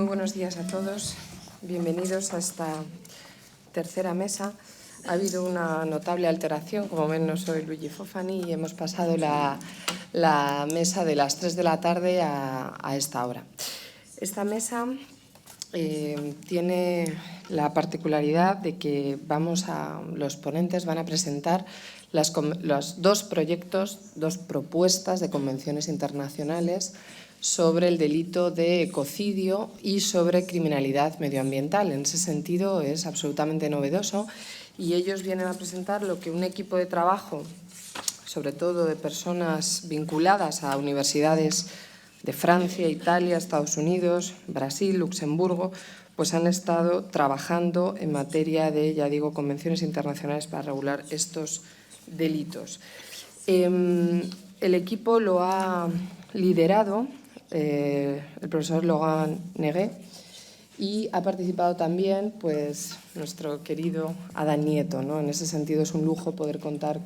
buenos días a todos. Bienvenidos a esta tercera mesa. Ha habido una notable alteración. Como ven, no soy Luigi y hemos pasado la mesa de las 3 de la tarde a esta hora. Esta mesa tiene la particularidad de que los ponentes van a presentar los dos proyectos, dos propuestas de convenciones internacionales sobre el delito de ecocidio y sobre criminalidad medioambiental. En ese sentido es absolutamente novedoso y ellos vienen a presentar lo que un equipo de trabajo, sobre todo de personas vinculadas a universidades de Francia, Italia, Estados Unidos, Brasil, Luxemburgo, pues han estado trabajando en materia de, ya digo, convenciones internacionales para regular estos delitos. El equipo lo ha liderado el profesor Laurent Neguet y ha participado también pues, nuestro querido Adán Nieto, ¿no? En ese sentido es un lujo poder contar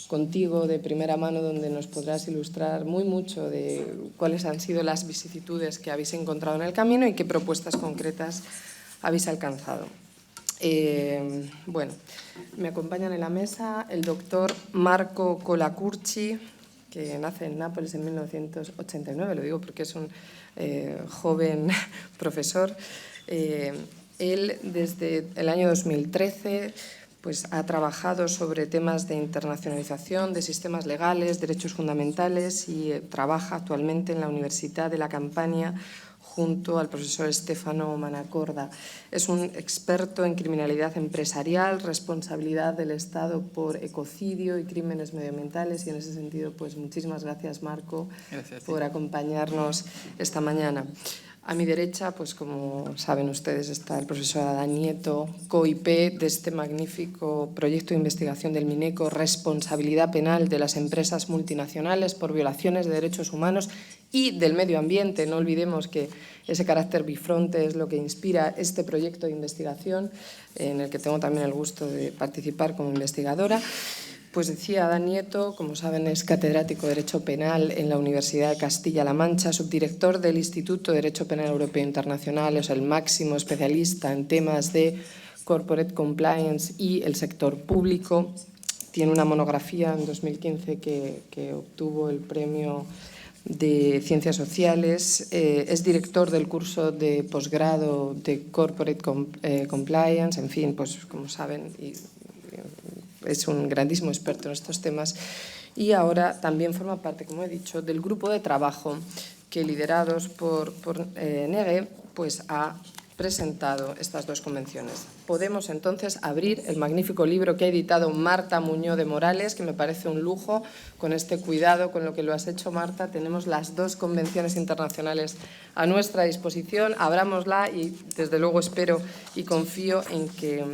contigo de primera mano, donde nos podrás ilustrar mucho de cuáles han sido las vicisitudes que habéis encontrado en el camino y qué propuestas concretas habéis alcanzado. Bueno, me acompañan en la mesa el doctor Marco Colacurci, que nace en Nápoles en 1989, lo digo porque es un joven profesor. Él, desde el año 2013, pues, ha trabajado sobre temas de internacionalización de sistemas legales, derechos fundamentales y trabaja actualmente en la Universitá de la Campania junto al profesor Stefano Manacorda. Es un experto en criminalidad empresarial, responsabilidad del Estado por ecocidio y crímenes medioambientales y en ese sentido, pues muchísimas gracias, Marco, por acompañarnos esta mañana. A mi derecha, pues como saben ustedes, está el profesor Adán Nieto, co-IP de este magnífico proyecto de investigación del MINECO, responsabilidad penal de las empresas multinacionales por violaciones de derechos humanos y del medio ambiente. No olvidemos que ese carácter bifronte es lo que inspira este proyecto de investigación, en el que tengo también el gusto de participar como investigadora. Pues decía, Adán Nieto, como saben, es catedrático de Derecho Penal en la Universidad de Castilla-La Mancha, subdirector del Instituto de Derecho Penal Europeo Internacional, es el máximo especialista en temas de corporate compliance y el sector público. Tiene una monografía en 2015 que obtuvo el premio de Ciencias Sociales, es director del curso de posgrado de corporate compliance, en fin, pues como saben, es un grandísimo experto en estos temas y ahora también forma parte, como he dicho, del grupo de trabajo que, liderados por Neguet, pues ha presentado estas dos convenciones. Podemos entonces abrir el magnífico libro que ha editado Marta Muñoz de Morales, que me parece un lujo, con este cuidado con lo que lo has hecho, Marta. Tenemos las dos convenciones internacionales a nuestra disposición. Abrámosla y, desde luego, espero y confío en que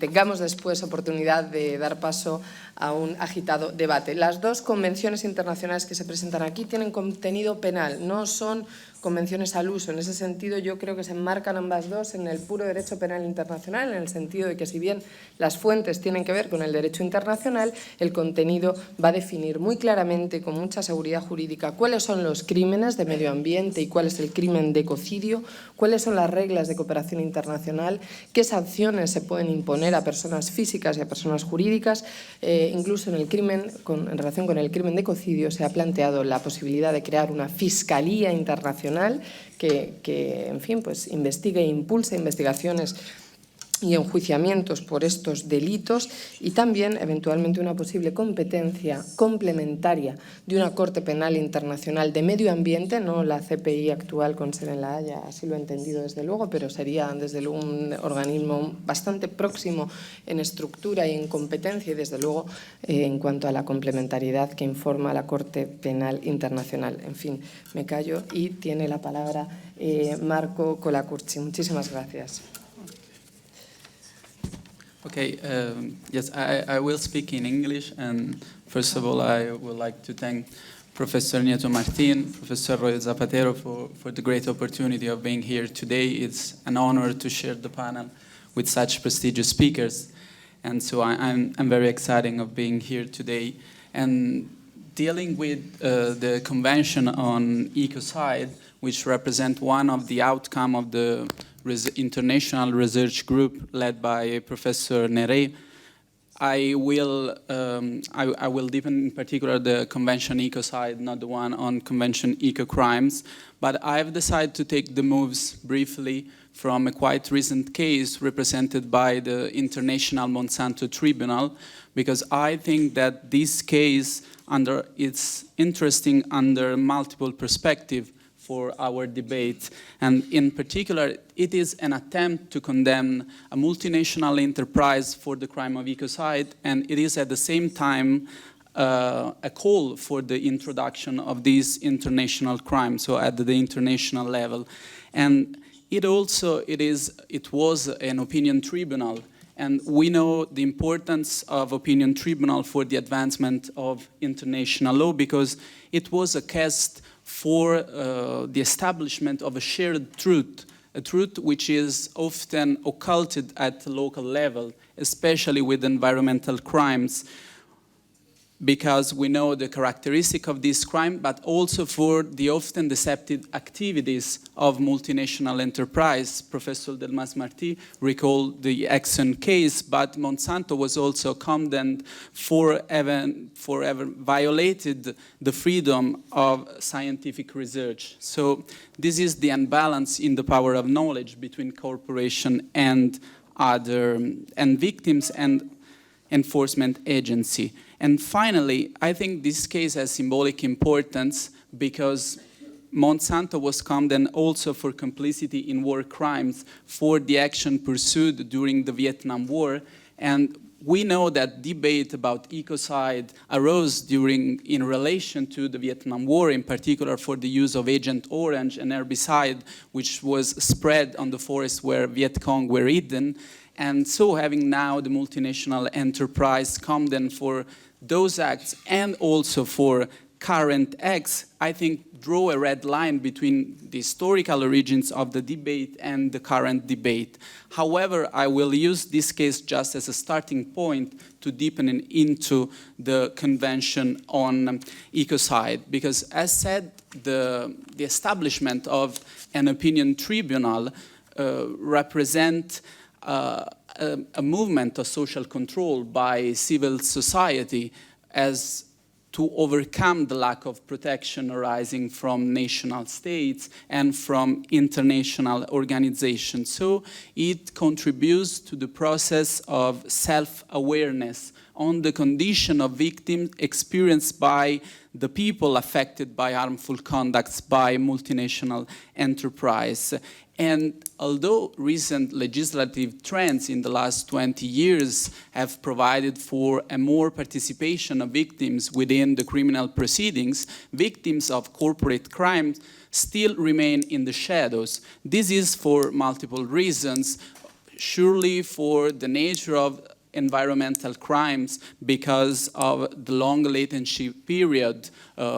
tengamos después oportunidad de dar paso a un agitado debate. Las dos convenciones internacionales que se presentan aquí tienen contenido penal, no son convenciones al uso. En ese sentido, yo creo que se enmarcan ambas dos en el puro derecho penal internacional, en el sentido de que, si bien las fuentes tienen que ver con el derecho internacional, el contenido va a definir muy claramente, con mucha seguridad jurídica, cuáles son los crímenes de medio ambiente y cuál es el crimen de ecocidio, cuáles son las reglas de cooperación internacional, qué sanciones se pueden imponer a personas físicas y a personas jurídicas. Incluso en relación con el crimen de ecocidio se ha planteado la posibilidad de crear una fiscalía internacional que en fin, pues investigue e impulse investigaciones y enjuiciamientos por estos delitos y también, eventualmente, una posible competencia complementaria de una Corte Penal Internacional de Medio Ambiente, no la CPI actual con sede en La Haya, así lo he entendido desde luego, pero sería desde luego un organismo bastante próximo en estructura y en competencia y desde luego en cuanto a la complementariedad que informa la Corte Penal Internacional. En fin, me callo y tiene la palabra Marco Colacurci. Muchísimas gracias. Okay, yes, I will speak in English, and first of all, I would like to thank Professor Nieto Martin, Professor Roy Zapatero for the great opportunity of being here today. It's an honor to share the panel with such prestigious speakers, and so I'm very excited of being here today. And dealing with the Convention on Ecocide, which represent one of the outcome of the international research group led by Professor Neret, I will deepen in particular the Convention Ecocide, not the one on Convention Eco-Crimes, but I've decided to take the moves briefly from a quite recent case represented by the International Monsanto Tribunal, because I think that this case it's interesting under multiple perspectives for our debate, and in particular it is an attempt to condemn a multinational enterprise for the crime of ecocide, and it is at the same time a call for the introduction of this international crime, so at the international level. And it was an opinion tribunal, and we know the importance of opinion tribunal for the advancement of international law, because it was a case for the establishment of a shared truth, a truth which is often occulted at the local level, especially with environmental crimes, because we know the characteristic of this crime, but also for the often deceptive activities of multinational enterprise. Professor Delmas-Marty recalled the Exxon case, but Monsanto was also condemned for having violated the freedom of scientific research. So this is the imbalance in the power of knowledge between corporation and victims and enforcement agency. And finally, I think this case has symbolic importance because Monsanto was condemned also for complicity in war crimes for the action pursued during the Vietnam War. And we know that debate about ecocide arose in relation to the Vietnam War, in particular for the use of Agent Orange, an herbicide which was spread on the forests where Viet Cong were hidden. And so having now the multinational enterprise condemned for those acts and also for current acts, I think draw a red line between the historical origins of the debate and the current debate. However, I will use this case just as a starting point to deepen into the Convention on Ecocide, because as said, the establishment of an opinion tribunal represent a movement of social control by civil society as to overcome the lack of protection arising from national states and from international organizations. So it contributes to the process of self-awareness on the condition of victims experienced by the people affected by harmful conducts by multinational enterprise. And although recent legislative trends in the last 20 years have provided for a more participation of victims within the criminal proceedings, victims of corporate crimes still remain in the shadows. This is for multiple reasons. Surely for the nature of environmental crimes, because of the long latency period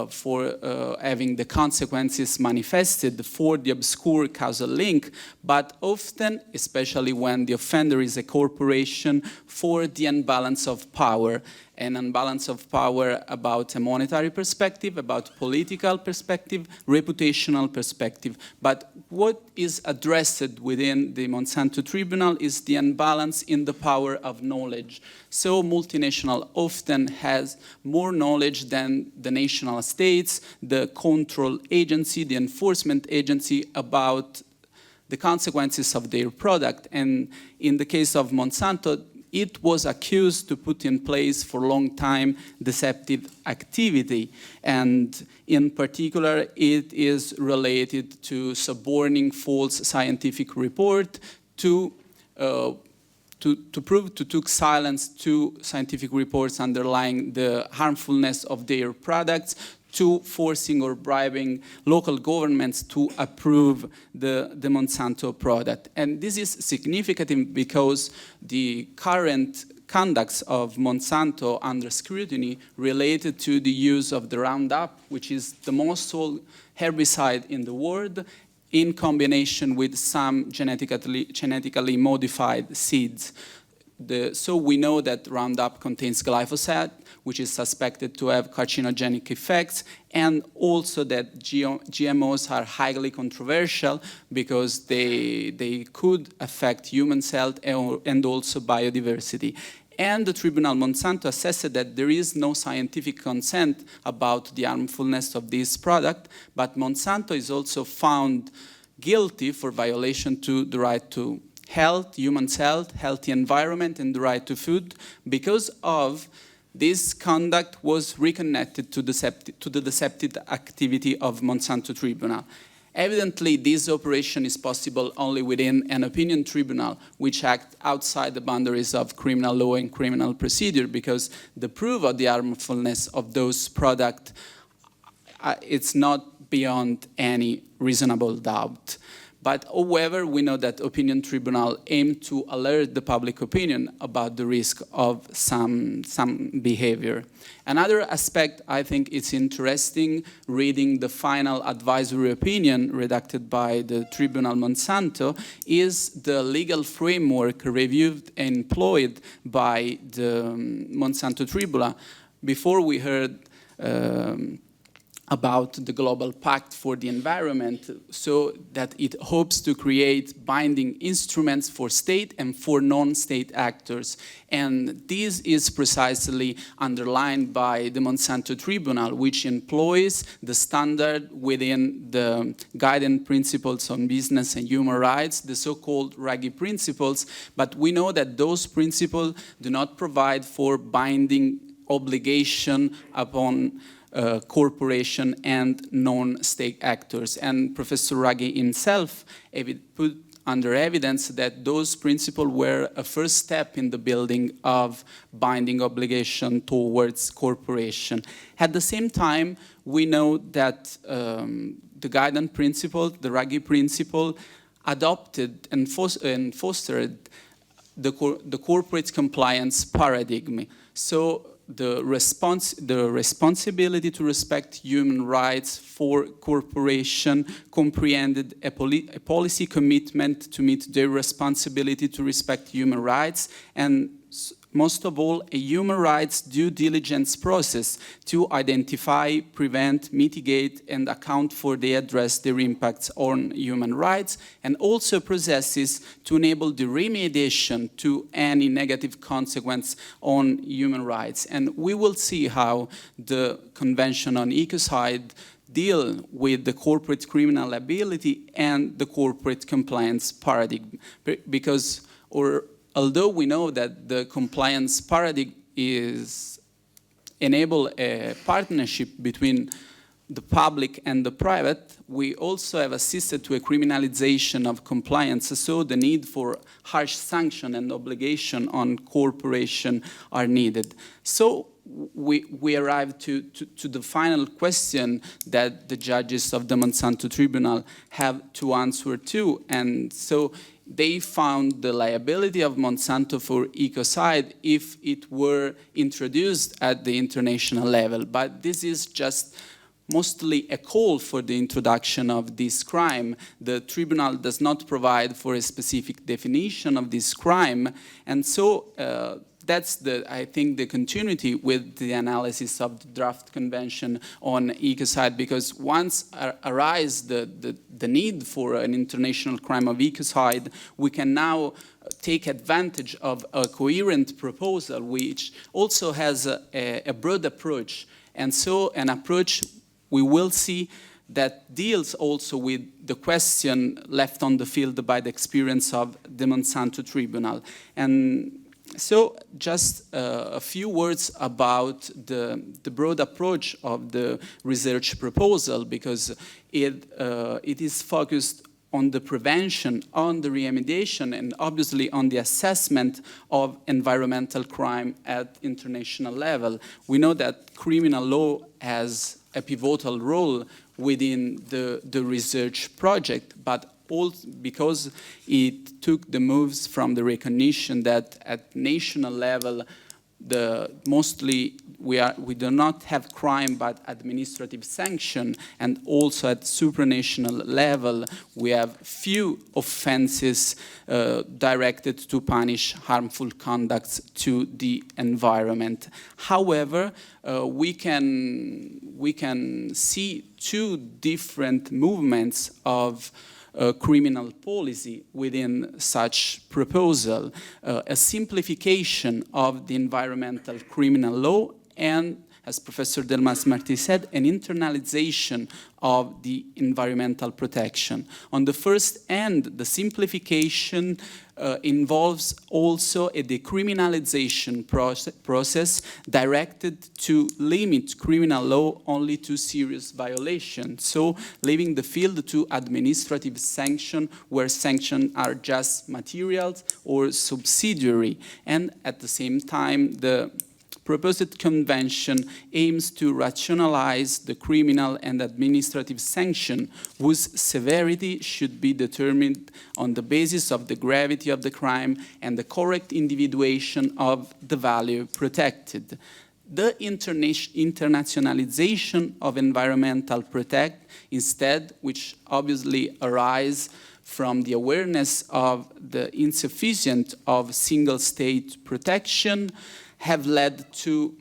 for having the consequences manifested for the obscure causal link, but often, especially when the offender is a corporation, for the imbalance of power. An imbalance of power about a monetary perspective, about political perspective, reputational perspective. But what is addressed within the Monsanto Tribunal is the imbalance in the power of knowledge. So multinational often has more knowledge than the national states, the control agency, the enforcement agency about the consequences of their product. And in the case of Monsanto, it was accused to put in place for a long time deceptive activity. And in particular, it is related to suborning false scientific report to took silence to scientific reports underlying the harmfulness of their products, to forcing or bribing local governments to approve the Monsanto product. And this is significant because the current conducts of Monsanto under scrutiny related to the use of the Roundup, which is the most sold herbicide in the world, in combination with some genetically modified seeds. So we know that Roundup contains glyphosate, which is suspected to have carcinogenic effects, and also that GMOs are highly controversial because they could affect human health and also biodiversity. And the Tribunal Monsanto assessed that there is no scientific consent about the harmfulness of this product, but Monsanto is also found guilty for violation to the right to health, human health, healthy environment, and the right to food because of this conduct was reconnected to the deceptive activity of Monsanto Tribunal. Evidently, this operation is possible only within an opinion tribunal, which acts outside the boundaries of criminal law and criminal procedure, because the proof of the harmfulness of those products, it's not beyond any reasonable doubt. But however, we know that opinion tribunal aim to alert the public opinion about the risk of some behavior. Another aspect I think it's interesting reading the final advisory opinion redacted by the Tribunal Monsanto is the legal framework reviewed and employed by the Monsanto Tribunal. Before we heard about the Global Pact for the Environment, so that it hopes to create binding instruments for state and for non-state actors. And this is precisely underlined by the Monsanto Tribunal, which employs the standard within the guiding principles on business and human rights, the so-called Ruggie principles, but we know that those principles do not provide for binding obligation upon corporation and non-state actors. And Professor Ruggie himself put under evidence that those principles were a first step in the building of binding obligation towards corporation. At the same time, we know that the guidance principle, the Ruggie principle, adopted and fostered the corporate compliance paradigm. So the responsibility to respect human rights for corporation comprehended a policy commitment to meet their responsibility to respect human rights, and most of all, a human rights due diligence process to identify, prevent, mitigate, and account for they address their impacts on human rights, and also processes to enable the remediation to any negative consequence on human rights. And we will see how the Convention on Ecocide deal with the corporate criminal liability and the corporate compliance paradigm, because although we know that the compliance paradigm enable a partnership between the public and the private, we also have assisted to a criminalization of compliance, so the need for harsh sanction and obligation on corporation are needed. So we arrive to the final question that the judges of the Monsanto Tribunal have to answer to, and so they found the liability of Monsanto for ecocide if it were introduced at the international level. But this is just mostly a call for the introduction of this crime. The tribunal does not provide for a specific definition of this crime, and so that's I think the continuity with the analysis of the draft convention on ecocide, because once arise the need for an international crime of ecocide, we can now take advantage of a coherent proposal which also has a broad approach, and so an approach we will see that deals also with the question left on the field by the experience of the Monsanto Tribunal. And so just a few words about the broad approach of the research proposal, because it is focused on the prevention, on the remediation, and obviously on the assessment of environmental crime at international level. We know that criminal law has a pivotal role within the research project, but also because it took the moves from the recognition that at national level mostly we do not have crime but administrative sanction, and also at supranational level we have few offenses directed to punish harmful conducts to the environment. However, we can see two different movements of criminal policy within such proposal, a simplification of the environmental criminal law, and, as Professor Delmas Martí said, an internalization of the environmental protection. On the first end, the simplification involves also a decriminalization process directed to limit criminal law only to serious violations, so leaving the field to administrative sanction, where sanctions are just materials or subsidiary, and at the same time the proposed convention aims to rationalize the criminal and administrative sanction, whose severity should be determined on the basis of the gravity of the crime and the correct individuation of the value protected. The internationalization of environmental protect, instead, which obviously arises from the awareness of the insufficiency of single-state protection, have led to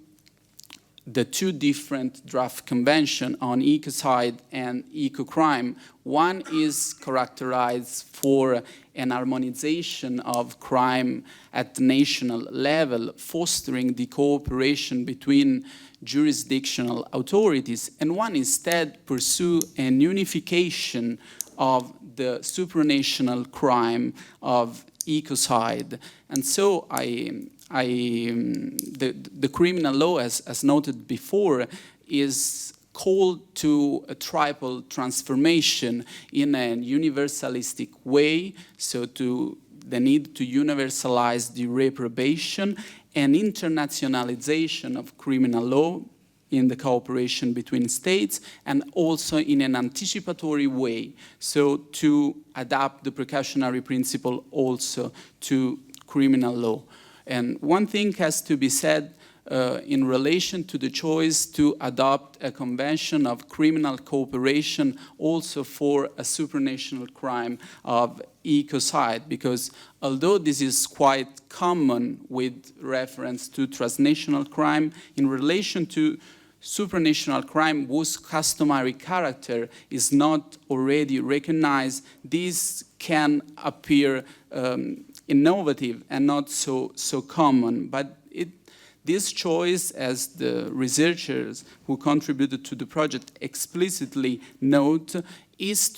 the two different draft conventions on ecocide and ecocrime. One is characterized for an harmonization of crime at the national level, fostering the cooperation between jurisdictional authorities, and one instead pursue an unification of the supranational crime of ecocide. And so the criminal law, as noted before, is called to a triple transformation in a universalistic way, so to the need to universalize the reprobation, and internationalization of criminal law in the cooperation between states, and also in an anticipatory way, so to adapt the precautionary principle also to criminal law. And one thing has to be said in relation to the choice to adopt a convention of criminal cooperation also for a supranational crime of ecocide, because although this is quite common with reference to transnational crime, in relation to supranational crime whose customary character is not already recognized, this can appear innovative and not so common. But this choice, as the researchers who contributed to the project explicitly note, is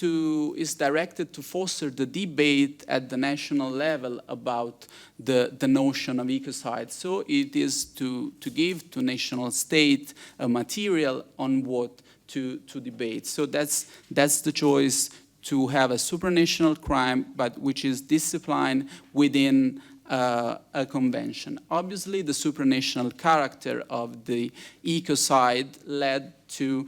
directed to foster the debate at the national level about the notion of ecocide. So it is to give to national state a material on what to debate. So that's the choice, to have a supranational crime, but which is disciplined within a convention. Obviously, the supranational character of the ecocide led to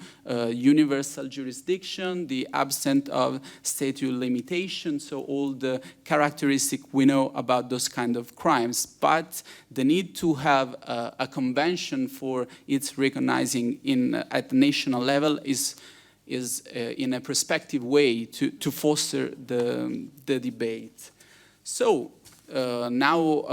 universal jurisdiction, the absence of statute limitation, so all the characteristics we know about those kind of crimes. But the need to have a convention for its recognizing at the national level is in a prospective way to foster the debate. So now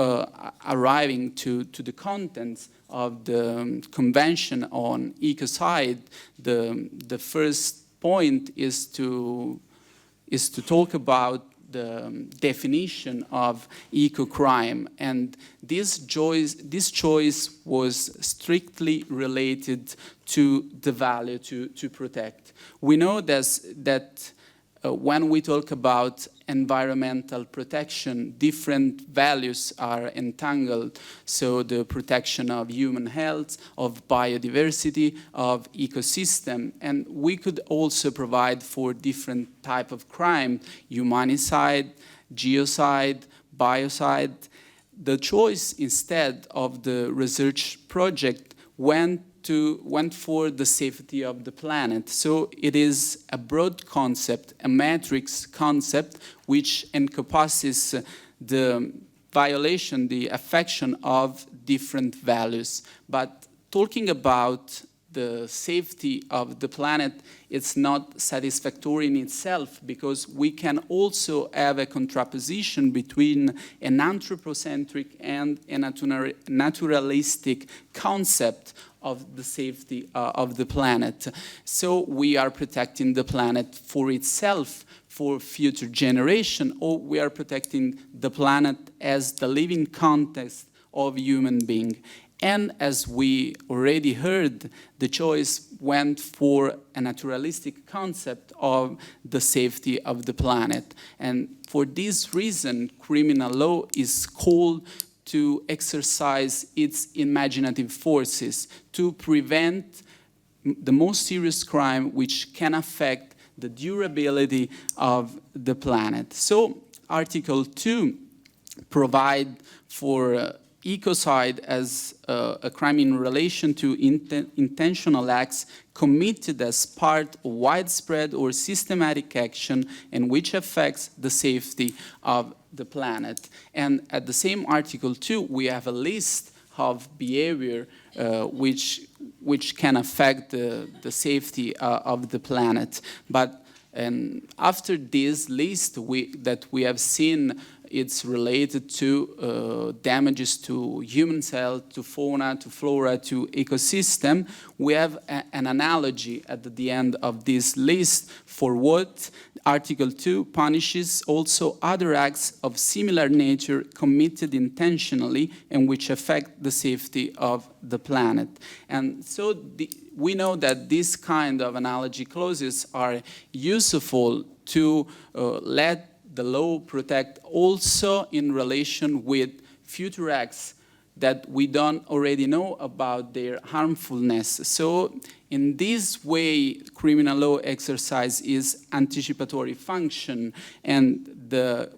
arriving to the contents of the Convention on Ecocide, the first point is to talk about the definition of ecocrime, and this choice was strictly related to the value to protect. We know that when we talk about environmental protection, different values are entangled. So the protection of human health, of biodiversity, of ecosystem. And we could also provide for different type of crime: humanicide, geocide, biocide. The choice instead of the research project went for the safety of the planet. So it is a broad concept, a matrix concept, which encompasses the violation, the affection of different values. But talking about the safety of the planet, it's not satisfactory in itself, because we can also have a contraposition between an anthropocentric and a naturalistic concept of the safety of the planet. So we are protecting the planet for itself, for future generation, or we are protecting the planet as the living context of human being. And as we already heard, the choice went for a naturalistic concept of the safety of the planet. And for this reason, criminal law is called to exercise its imaginative forces to prevent the most serious crime which can affect the durability of the planet. So Article 2 provides for ecocide as a crime in relation to intentional acts committed as part of widespread or systematic action and which affects the safety of the planet. And at the same Article 2, we have a list of behavior which can affect the safety of the planet. But after this list that we have seen, it's related to damages to human health, to fauna, to flora, to ecosystem. We have an analogy at the end of this list for what Article 2 punishes also other acts of similar nature committed intentionally and which affect the safety of the planet. And so we know that this kind of analogy clauses are useful to let the law protect also in relation with future acts that we don't already know about their harmfulness. So in this way, criminal law exercise is anticipatory function, and the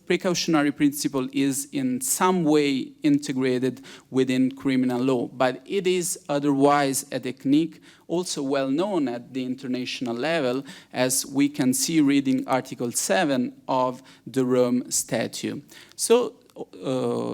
precautionary principle is in some way integrated within criminal law, but it is otherwise a technique also well known at the international level, as we can see reading Article 7 of the Rome Statute. So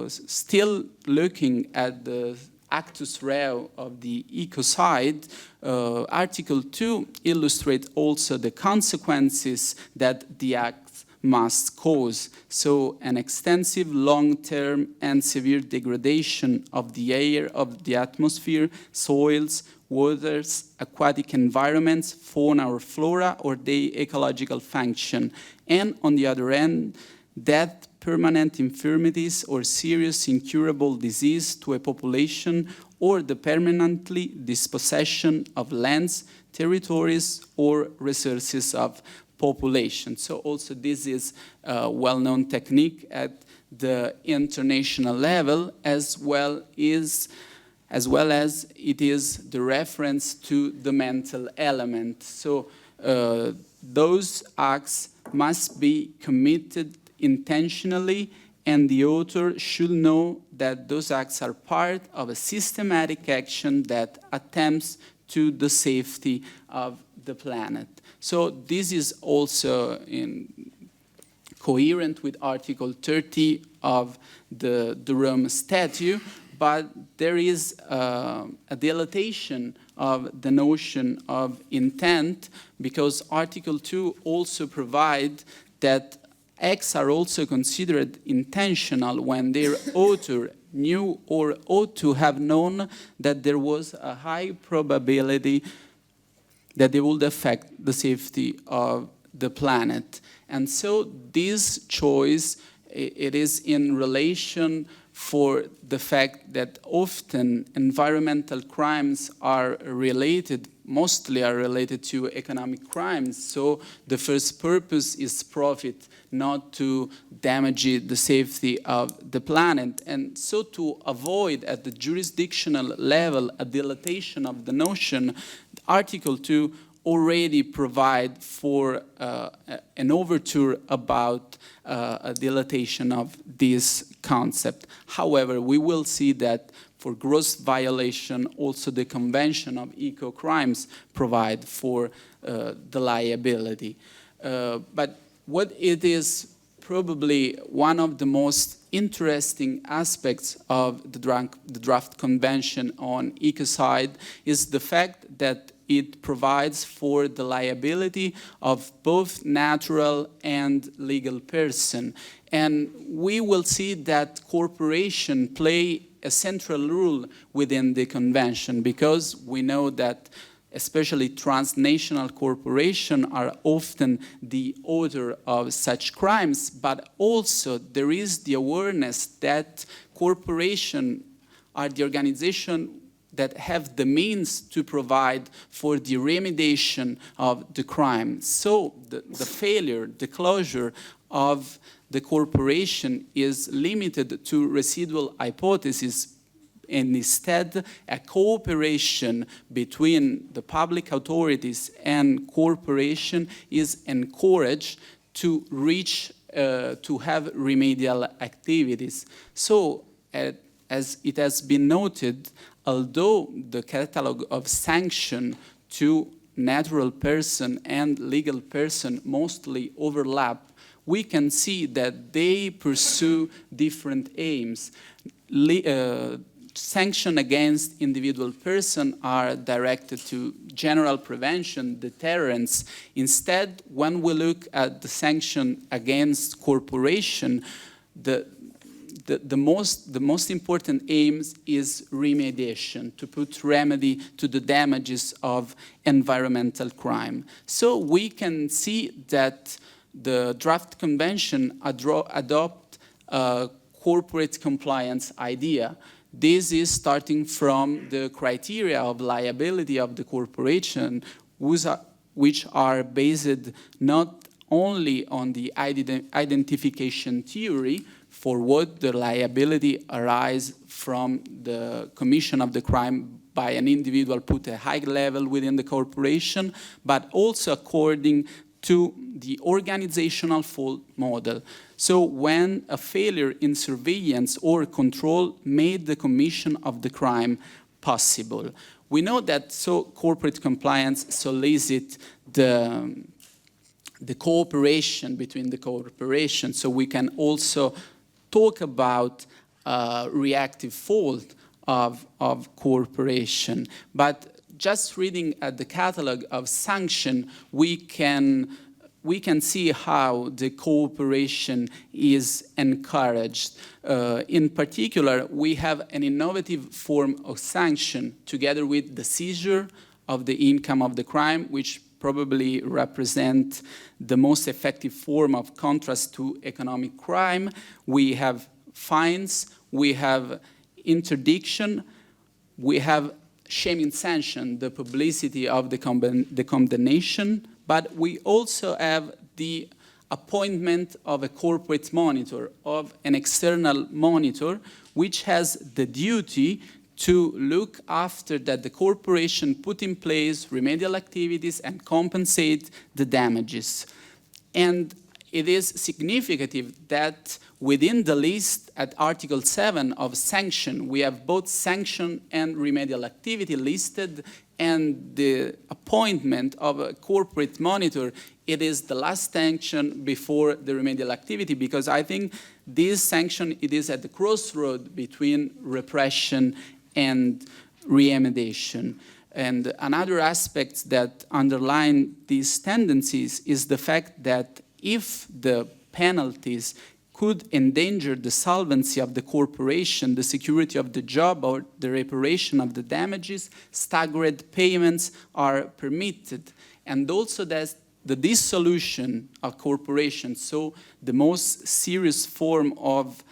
still looking at the actus reo of the ecocide, Article 2 illustrates also the consequences that the act must cause. So an extensive, long-term and severe degradation of the air, of the atmosphere, soils, waters, aquatic environments, fauna or flora, or their ecological function. And on the other end, death, permanent infirmities, or serious incurable disease to a population, or the permanently dispossession of lands, territories, or resources of population. So also this is a well-known technique at the international level, as well as it is the reference to the mental element. So those acts must be committed intentionally, and the author should know that those acts are part of a systematic action that attempts to the safety of the planet. So this is also coherent with Article 30 of the Rome Statute, but there is a dilatation of the notion of intent, because Article 2 also provides that acts are also considered intentional when their author knew or ought to have known that there was a high probability that they would affect the safety of the planet. And so this choice, it is in relation for the fact that often environmental crimes are related, mostly are related to economic crimes. So the first purpose is profit, not to damage the safety of the planet. And so to avoid at the jurisdictional level a dilatation of the notion, Article 2 already provide for an overture about a dilatation of this concept. However, we will see that for gross violation, also the Convention of Eco-Crimes provide for the liability. But what it is probably one of the most interesting aspects of the draft convention on ecocide is the fact that it provides for the liability of both natural and legal person. And we will see that corporations play a central role within the convention, because we know that especially transnational corporations are often the author of such crimes, but also there is the awareness that corporations are the organization that have the means to provide for the remediation of the crime. So the failure, the closure of the corporation is limited to residual hypotheses, and instead a cooperation between the public authorities and corporation is encouraged to reach, to have remedial activities. So as it has been noted, although the catalog of sanction to natural person and legal person mostly overlap, we can see that they pursue different aims. Sanctions against individual persons are directed to general prevention, deterrence. Instead, when we look at the sanction against corporation, the most important aim is remediation, to put remedy to the damages of environmental crime. So we can see that the draft convention adopt a corporate compliance idea. This is starting from the criteria of liability of the corporation, which are based not only on the identification theory, for what the liability arises from the commission of the crime by an individual put at a high level within the corporation, but also according to the organizational fault model. So when a failure in surveillance or control made the commission of the crime possible. We know that corporate compliance solicits the cooperation between the corporations, so we can also talk about reactive fault of corporation. But just reading at the catalog of sanction, we can see how the cooperation is encouraged. In particular, we have an innovative form of sanction together with the seizure of the income of the crime, which probably represent the most effective form of contrast to economic crime. We have fines, we have interdiction, we have shaming sanction, the publicity of the condemnation, but we also have the appointment of a corporate monitor, of an external monitor, which has the duty to look after that the corporation put in place remedial activities and compensate the damages. And it is significant that within the list at Article 7 of sanction, we have both sanction and remedial activity listed, and the appointment of a corporate monitor, it is the last sanction before the remedial activity, because I think this sanction, it is at the crossroad between repression and remediation. And another aspect that underline these tendencies is the fact that if the penalties could endanger the solvency of the corporation, the security of the job, or the reparation of the damages, staggered payments are permitted. And also that the dissolution of corporations, so the most serious form of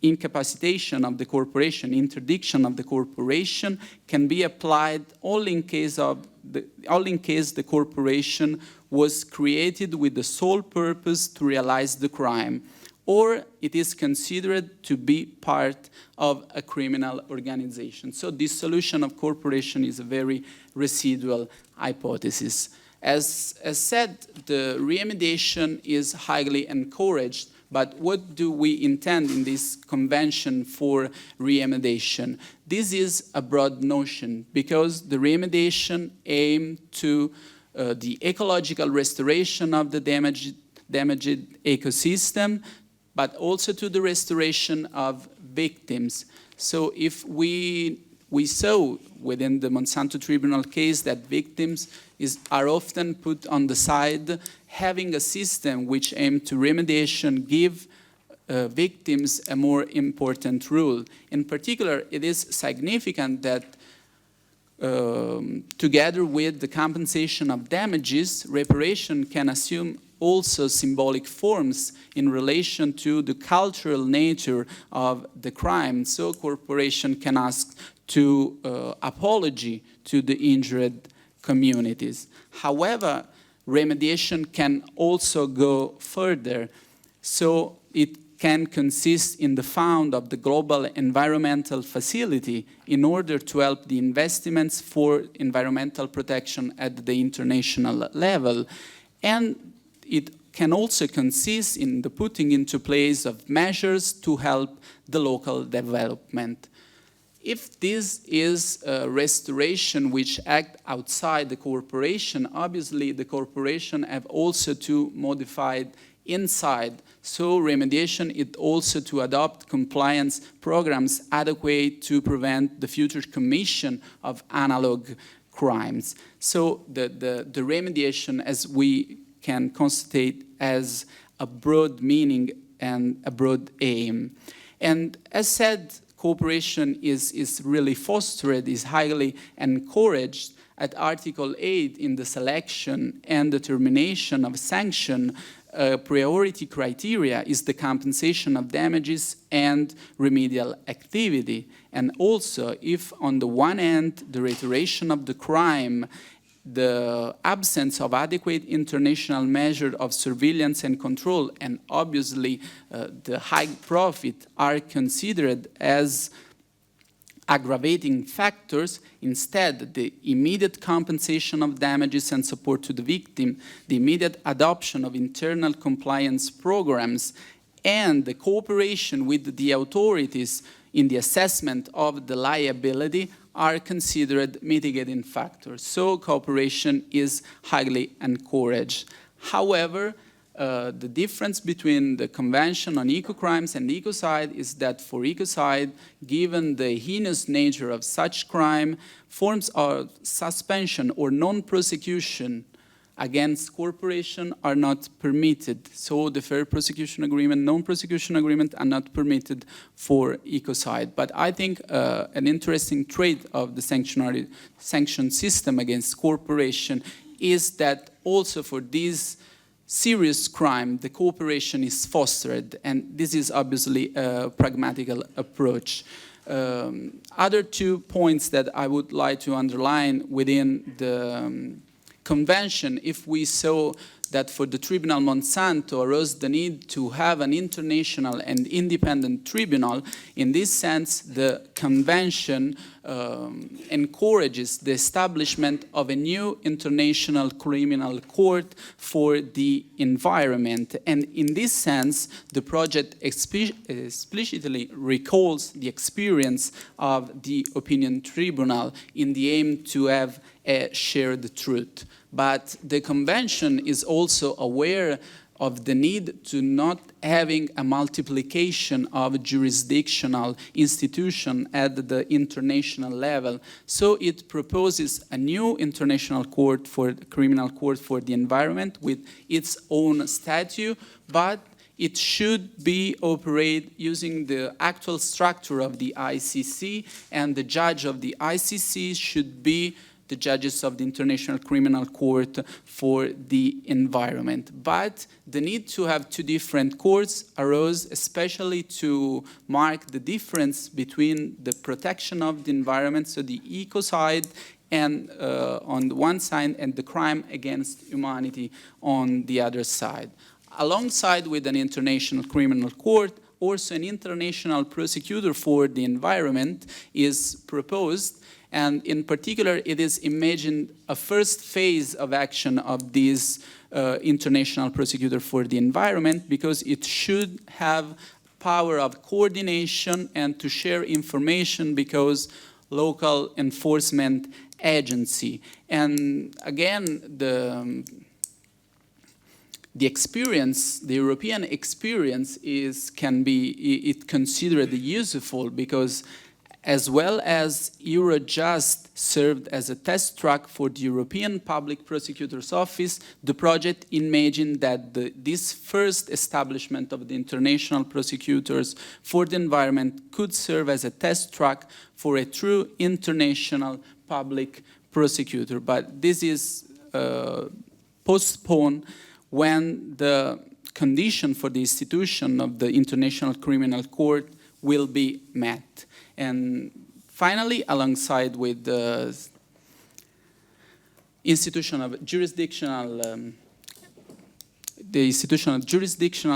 incapacitation of the corporation, interdiction of the corporation, can be applied only in case the corporation was created with the sole purpose to realize the crime, or it is considered to be part of a criminal organization. So dissolution of corporation is a very residual hypothesis. As said, the remediation is highly encouraged. But what do we intend in this convention for remediation? This is a broad notion, because the remediation aims to the ecological restoration of the damaged ecosystem, but also to the restoration of victims. So if we saw within the Monsanto Tribunal case that victims are often put on the side, having a system which aims to remediation give victims a more important role. In particular, it is significant that together with the compensation of damages, reparation can assume also symbolic forms in relation to the cultural nature of the crime. So corporation can ask to apology to the injured communities. However, remediation can also go further. So it can consist in the fund of the global environmental facility in order to help the investments for environmental protection at the international level. And it can also consist in the putting into place of measures to help the local development. If this is a restoration which acts outside the corporation, obviously the corporation have also to modify inside. So remediation is also to adopt compliance programs adequate to prevent the future commission of analog crimes. So the remediation, as we can constate, as a broad meaning and a broad aim. And as said, cooperation is really fostered, is highly encouraged. At Article 8 in the selection and determination of sanction, priority criteria is the compensation of damages and remedial activity. And also, if on the one hand, the reiteration of the crime, the absence of adequate international measure of surveillance and control, and obviously the high profit are considered as aggravating factors, instead the immediate compensation of damages and support to the victim, the immediate adoption of internal compliance programs, and the cooperation with the authorities in the assessment of the liability are considered mitigating factors. So cooperation is highly encouraged. However, the difference between the Convention on Eco-Crimes and ecocide is that for ecocide, given the heinous nature of such crime, forms of suspension or non-prosecution against corporation are not permitted. So the fair prosecution agreement, non-prosecution agreement are not permitted for ecocide. But I think an interesting trait of the sanction system against corporation is that also for this serious crime, the cooperation is fostered, and this is obviously a pragmatic approach. Other 2 points that I would like to underline within the Convention, if we saw that for the Tribunal Monsanto arose the need to have an international and independent tribunal. In this sense, the Convention encourages the establishment of a new international criminal court for the environment. And in this sense, the project explicitly recalls the experience of the opinion tribunal in the aim to have a shared truth. But the Convention is also aware of the need to not having a multiplication of jurisdictional institutions at the international level. So it proposes a new international court for the criminal court for the environment with its own statute, but it should be operated using the actual structure of the ICC, and the judge of the ICC should be the judges of the International Criminal Court for the environment. But the need to have 2 different courts arose especially to mark the difference between the protection of the environment, so the ecocide, and on the one side, and the crime against humanity on the other side. Alongside with an International Criminal Court, also an international prosecutor for the environment is proposed. And in particular, it is imagined a first phase of action of this international prosecutor for the environment, because it should have power of coordination and to share information because local enforcement agency. And again, the experience, the European experience can be considered useful, because as well as Eurojust served as a test track for the European Public Prosecutor's Office, the project imagined that this first establishment of the international prosecutors for the environment could serve as a test track for a true international public prosecutor. But this is postponed when the condition for the institution of the International Criminal Court will be met. And finally, alongside with the institution of jurisdictional,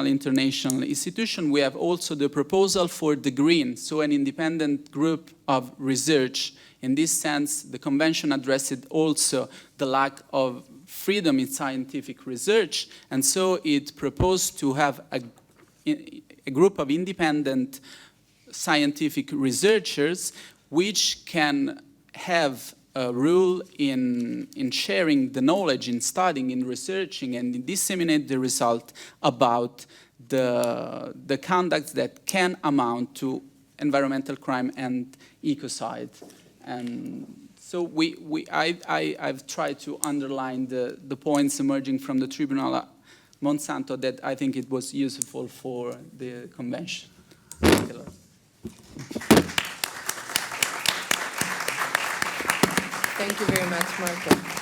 international institution, we have also the proposal for the GREEN, so an independent group of research. In this sense, the convention addressed also the lack of freedom in scientific research, and so it proposed to have a group of independent scientific researchers which can have a role in sharing the knowledge, in studying, in researching, and disseminate the result about the conducts that can amount to environmental crime and ecocide. And so I've tried to underline the points emerging from the Tribunal Monsanto that I think it was useful for the convention. Thank you a lot. Thank you very much, Marco.